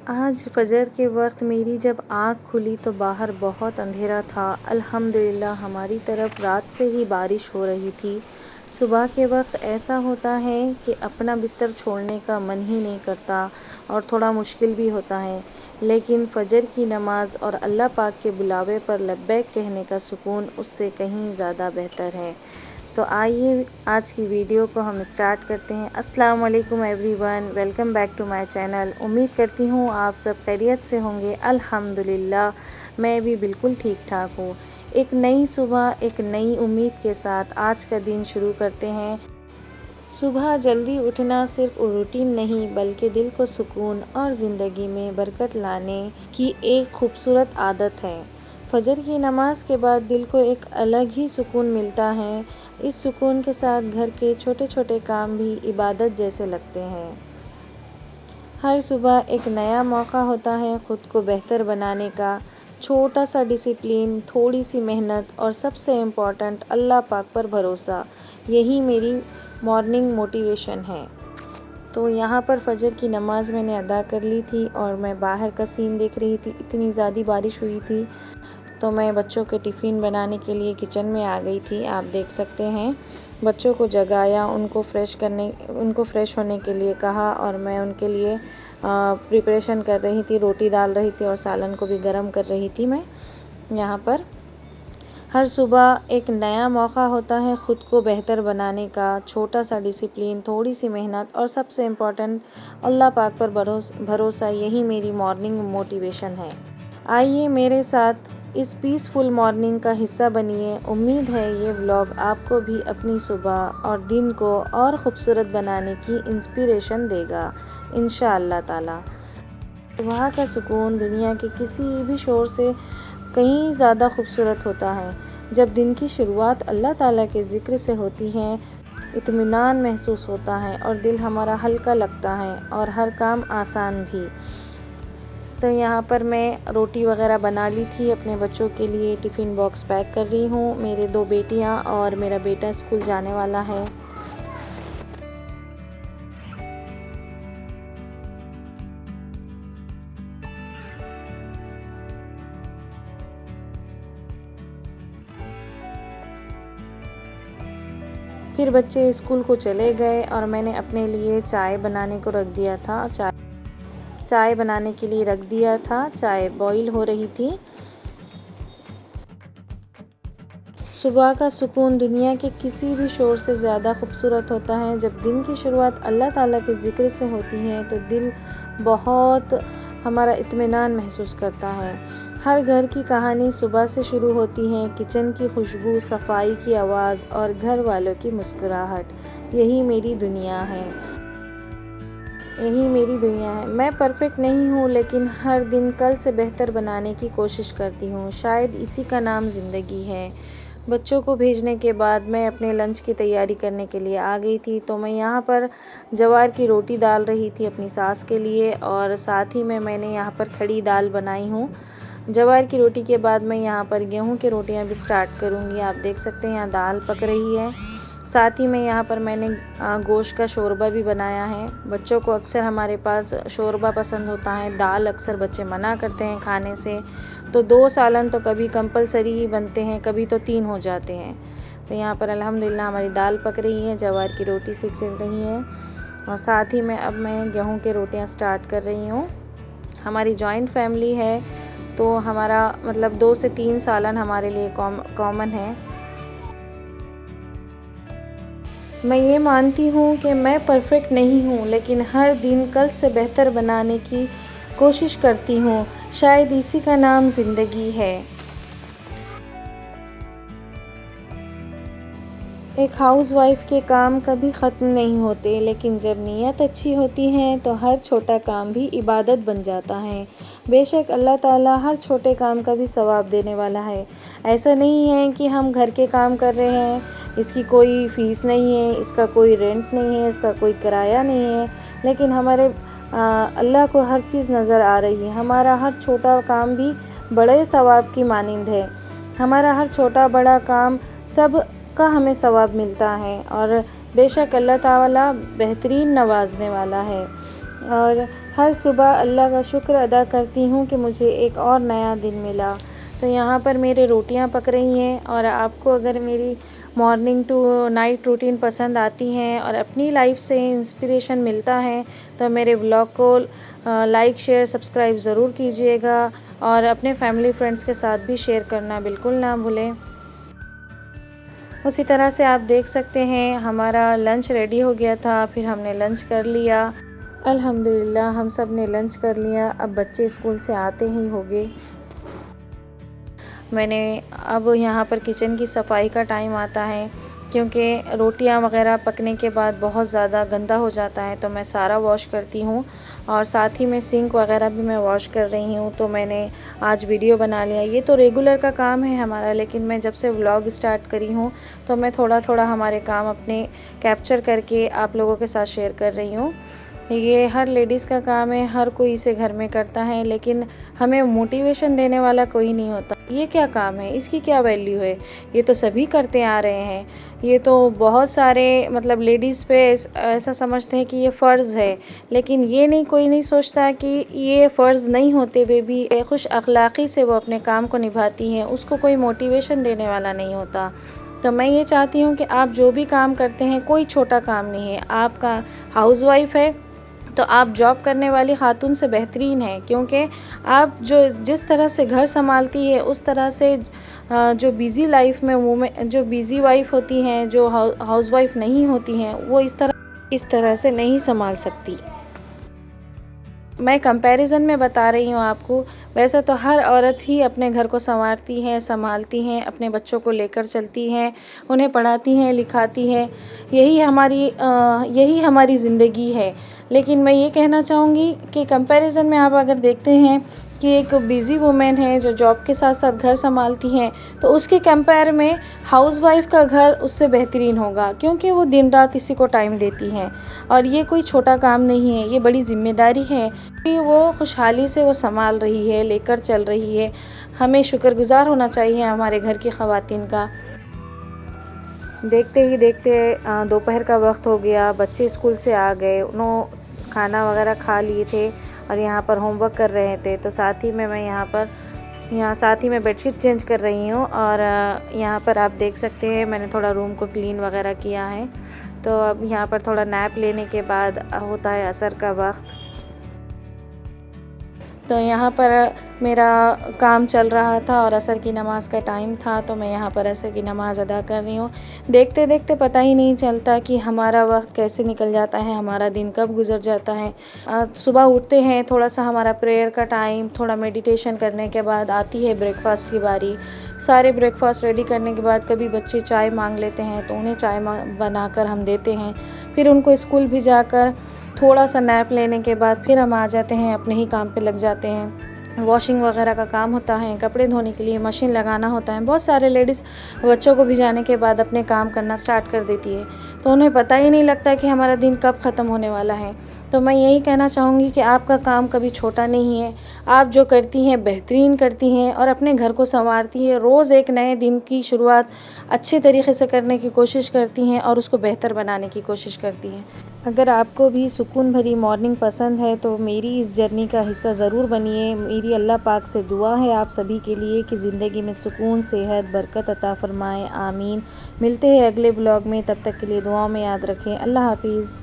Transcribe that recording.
आज फ़जर के वक्त मेरी जब आँख खुली तो बाहर बहुत अंधेरा था। अल्हम्दुलिल्लाह हमारी तरफ रात से ही बारिश हो रही थी। सुबह के वक्त ऐसा होता है कि अपना बिस्तर छोड़ने का मन ही नहीं करता और थोड़ा मुश्किल भी होता है, लेकिन फ़जर की नमाज़ और अल्लाह पाक के बुलावे पर लब्बैक कहने का सुकून उससे कहीं ज़्यादा बेहतर है। तो आइए आज की वीडियो को हम स्टार्ट करते हैं। अस्सलाम वालेकुम everyone, welcome back to my channel. उम्मीद करती हूँ आप सब खैरियत से होंगे। अल्हम्दुलिल्लाह मैं भी बिल्कुल ठीक ठाक हूँ। एक नई सुबह, एक नई उम्मीद के साथ आज का दिन शुरू करते हैं। सुबह जल्दी उठना सिर्फ रूटीन नहीं बल्कि दिल को सुकून और ज़िंदगी में बरकत लाने की एक खूबसूरत आदत है। फजर की नमाज के बाद दिल को एक अलग ही सुकून मिलता है। इस सुकून के साथ घर के छोटे छोटे काम भी इबादत जैसे लगते हैं। हर सुबह एक नया मौका होता है ख़ुद को बेहतर बनाने का। छोटा सा डिसिप्लिन, थोड़ी सी मेहनत और सबसे इम्पॉर्टेंट अल्लाह पाक पर भरोसा, यही मेरी मॉर्निंग मोटिवेशन है। तो यहाँ पर फ़जर की नमाज़ मैंने अदा कर ली थी और मैं बाहर का सीन देख रही थी। इतनी ज़्यादा बारिश हुई थी तो मैं बच्चों के टिफ़िन बनाने के लिए किचन में आ गई थी। आप देख सकते हैं, बच्चों को जगाया, उनको फ़्रेश होने के लिए कहा और मैं उनके लिए प्रिपरेशन कर रही थी, रोटी डाल रही थी और सालन को भी गर्म कर रही थी मैं यहाँ पर। हर सुबह एक नया मौका होता है ख़ुद को बेहतर बनाने का। छोटा सा डिसिप्लिन, थोड़ी सी मेहनत और सबसे इम्पॉर्टेंट अल्लाह पाक पर भरोसा, यही मेरी मॉर्निंग मोटिवेशन है। आइए मेरे साथ इस पीसफुल मॉर्निंग का हिस्सा बनिए। उम्मीद है ये व्लॉग आपको भी अपनी सुबह और दिन को और ख़ूबसूरत बनाने की इंस्पिरेशन देगा इंशाअल्लाह ताला। सुबह का सुकून दुनिया के किसी भी शोर से कहीं ज़्यादा खूबसूरत होता है। जब दिन की शुरुआत अल्लाह ताला के ज़िक्र से होती है, इत्मीनान महसूस होता है और दिल हमारा हल्का लगता है और हर काम आसान भी। तो यहाँ पर मैं रोटी वगैरह बना ली थी, अपने बच्चों के लिए टिफ़िन बॉक्स पैक कर रही हूँ। मेरे 2 बेटियाँ और मेरा बेटा स्कूल जाने वाला है। फिर बच्चे स्कूल को चले गए और मैंने अपने लिए चाय बनाने को रख दिया था। चाय बनाने के लिए रख दिया था, चाय बॉईल हो रही थी। सुबह का सुकून दुनिया के किसी भी शोर से ज़्यादा खूबसूरत होता है। जब दिन की शुरुआत अल्लाह ताला के ज़िक्र से होती है तो दिल बहुत हमारा इत्मीनान महसूस करता है। हर घर की कहानी सुबह से शुरू होती है। किचन की खुशबू, सफाई की आवाज़ और घर वालों की मुस्कुराहट, यही मेरी दुनिया है। मैं परफेक्ट नहीं हूँ, लेकिन हर दिन कल से बेहतर बनाने की कोशिश करती हूँ। शायद इसी का नाम ज़िंदगी है। बच्चों को भेजने के बाद मैं अपने लंच की तैयारी करने के लिए आ गई थी। तो मैं यहाँ पर जवार की रोटी डाल रही थी अपनी सास के लिए और साथ ही में मैंने यहाँ पर खड़ी दाल बनाई हूँ। जवार की रोटी के बाद मैं यहाँ पर गेहूं की रोटियाँ भी स्टार्ट करूँगी। आप देख सकते हैं यहाँ दाल पक रही है। साथ ही में यहाँ पर मैंने गोश्त का शोरबा भी बनाया है। बच्चों को अक्सर हमारे पास शोरबा पसंद होता है, दाल अक्सर बच्चे मना करते हैं खाने से। तो 2 सालन तो कभी कंपलसरी ही बनते हैं, कभी तो 3 हो जाते हैं। तो यहाँ पर अल्हम्दुलिल्लाह हमारी दाल पक रही है, जवार की रोटी सिक रही है और साथ ही में अब मैं गेहूँ की रोटियाँ स्टार्ट कर रही हूँ। हमारी जॉइंट फैमिली है तो हमारा मतलब 2 से 3 सालन हमारे लिए कॉमन है। मैं ये मानती हूँ कि मैं परफेक्ट नहीं हूँ, लेकिन हर दिन कल से बेहतर बनाने की कोशिश करती हूँ। शायद इसी का नाम ज़िंदगी है। एक हाउसवाइफ के काम कभी ख़त्म नहीं होते, लेकिन जब नीयत अच्छी होती है तो हर छोटा काम भी इबादत बन जाता है। बेशक अल्लाह ताला हर छोटे काम का भी सवाब देने वाला है। ऐसा नहीं है कि हम घर के काम कर रहे हैं, इसकी कोई फ़ीस नहीं है, इसका कोई रेंट नहीं है, इसका कोई किराया नहीं है, लेकिन हमारे अल्लाह को हर चीज़ नज़र आ रही है। हमारा हर छोटा काम भी बड़े सवाब की मानिंद है। हमारा हर छोटा बड़ा काम सब का हमें सवाब मिलता है और बेशक अल्लाह ताला बेहतरीन नवाजने वाला है। और हर सुबह अल्लाह का शुक्र अदा करती हूँ कि मुझे एक और नया दिन मिला। तो यहाँ पर मेरे रोटियाँ पक रही हैं, और आपको अगर मेरी मॉर्निंग टू नाइट रूटीन पसंद आती हैं और अपनी लाइफ से इंस्पिरेशन मिलता है तो मेरे ब्लॉग को लाइक शेयर सब्सक्राइब ज़रूर कीजिएगा, और अपने फैमिली फ्रेंड्स के साथ भी शेयर करना बिल्कुल ना भूलें। उसी तरह से आप देख सकते हैं हमारा लंच रेडी हो गया था, फिर हमने लंच कर लिया। अल्हम्दुलिल्लाह हम सब ने लंच कर लिया। अब बच्चे स्कूल से आते ही होंगे। मैंने अब यहाँ पर किचन की सफाई का टाइम आता है, क्योंकि रोटियाँ वग़ैरह पकने के बाद बहुत ज़्यादा गंदा हो जाता है, तो मैं सारा वॉश करती हूँ, और साथ ही में सिंक वग़ैरह भी मैं वॉश कर रही हूँ। तो मैंने आज वीडियो बना लिया। ये तो रेगुलर का काम है हमारा, लेकिन मैं जब से व्लॉग स्टार्ट करी हूँ तो मैं थोड़ा-थोड़ा हमारे काम अपने कैप्चर करके आप लोगों के साथ शेयर कर रही हूँ। ये हर लेडीज़ का काम है, हर कोई इसे घर में करता है, लेकिन हमें मोटिवेशन देने वाला कोई नहीं होता। ये क्या काम है, इसकी क्या वैल्यू है, ये तो सभी करते आ रहे हैं। ये तो बहुत सारे मतलब लेडीज़ पे ऐसा समझते हैं कि ये फ़र्ज़ है, लेकिन ये नहीं, कोई नहीं सोचता कि ये फ़र्ज़ नहीं होते हुए भी खुश अखलाक़ी से वो अपने काम को निभाती हैं, उसको कोई मोटिवेशन देने वाला नहीं होता। तो मैं ये चाहती हूँ कि आप जो भी काम करते हैं, कोई छोटा काम नहीं है। आपका हाउसवाइफ़ है तो आप जॉब करने वाली खातून से बेहतरीन है, क्योंकि आप जो जिस तरह से घर संभालती है उस तरह से जो बिज़ी लाइफ में वूमेन, जो बिज़ी वाइफ होती हैं, जो हाउसवाइफ नहीं होती हैं, वो इस तरह से नहीं संभाल सकती। मैं कंपैरिज़न में बता रही हूँ आपको। वैसे तो हर औरत ही अपने घर को संवारती है, संभालती हैं, अपने बच्चों को लेकर चलती हैं, उन्हें पढ़ाती हैं, लिखाती हैं। यही हमारी ज़िंदगी है। लेकिन मैं ये कहना चाहूँगी कि कंपैरिज़न में आप अगर देखते हैं कि एक बिज़ी वुमेन है जो जॉब के साथ-साथ घर संभालती हैं, तो उसके कंपेयर में हाउसवाइफ़ का घर उससे बेहतरीन होगा, क्योंकि वो दिन-रात इसी को टाइम देती हैं। और ये कोई छोटा काम नहीं है, ये बड़ी ज़िम्मेदारी है कि वो खुशहाली से वो संभाल रही है, लेकर चल रही है। हमें शुक्रगुज़ार होना चाहिए हमारे घर की ख़वातीन का। देखते ही देखते दोपहर का वक्त हो गया, बच्चे स्कूल से आ गए, खाना वगैरह खा लिए थे और यहाँ पर होमवर्क कर रहे थे। तो साथ ही में मैं यहाँ साथ ही में बेडशीट चेंज कर रही हूँ, और यहाँ पर आप देख सकते हैं मैंने थोड़ा रूम को क्लीन वगैरह किया है। तो अब यहाँ पर थोड़ा नैप लेने के बाद होता है असर का वक्त। तो यहाँ पर मेरा काम चल रहा था और असर की नमाज़ का टाइम था, तो मैं यहाँ पर असर की नमाज़ अदा कर रही हूँ। देखते देखते पता ही नहीं चलता कि हमारा वक्त कैसे निकल जाता है, हमारा दिन कब गुजर जाता है। सुबह उठते हैं, थोड़ा सा हमारा प्रेयर का टाइम, थोड़ा मेडिटेशन करने के बाद आती है ब्रेकफास्ट की बारी। सारे ब्रेकफास्ट रेडी करने के बाद कभी बच्चे चाय मांग लेते हैं, तो उन्हें चाय बनाकर हम देते हैं। फिर उनको स्कूल भी जाकर थोड़ा सा नैप लेने के बाद फिर हम आ जाते हैं, अपने ही काम पे लग जाते हैं। वॉशिंग वगैरह का काम होता है, कपड़े धोने के लिए मशीन लगाना होता है। बहुत सारे लेडीज़ बच्चों को भिजाने के बाद अपने काम करना स्टार्ट कर देती है, तो उन्हें पता ही नहीं लगता कि हमारा दिन कब ख़त्म होने वाला है। तो मैं यही कहना चाहूँगी कि आपका काम कभी छोटा नहीं है। आप जो करती हैं बेहतरीन करती हैं और अपने घर को संवारती हैं। रोज़ एक नए दिन की शुरुआत अच्छे तरीके से करने की कोशिश करती हैं और उसको बेहतर बनाने की कोशिश करती हैं। अगर आपको भी सुकून भरी मॉर्निंग पसंद है तो मेरी इस जर्नी का हिस्सा ज़रूर बनिए। मेरी अल्लाह पाक से दुआ है आप सभी के लिए कि ज़िंदगी में सुकून, सेहत, बरकत अता फ़रमाए। आमीन। मिलते हैं अगले ब्लॉग में, तब तक के लिए दुआओं में याद रखें। अल्लाह हाफ़िज़।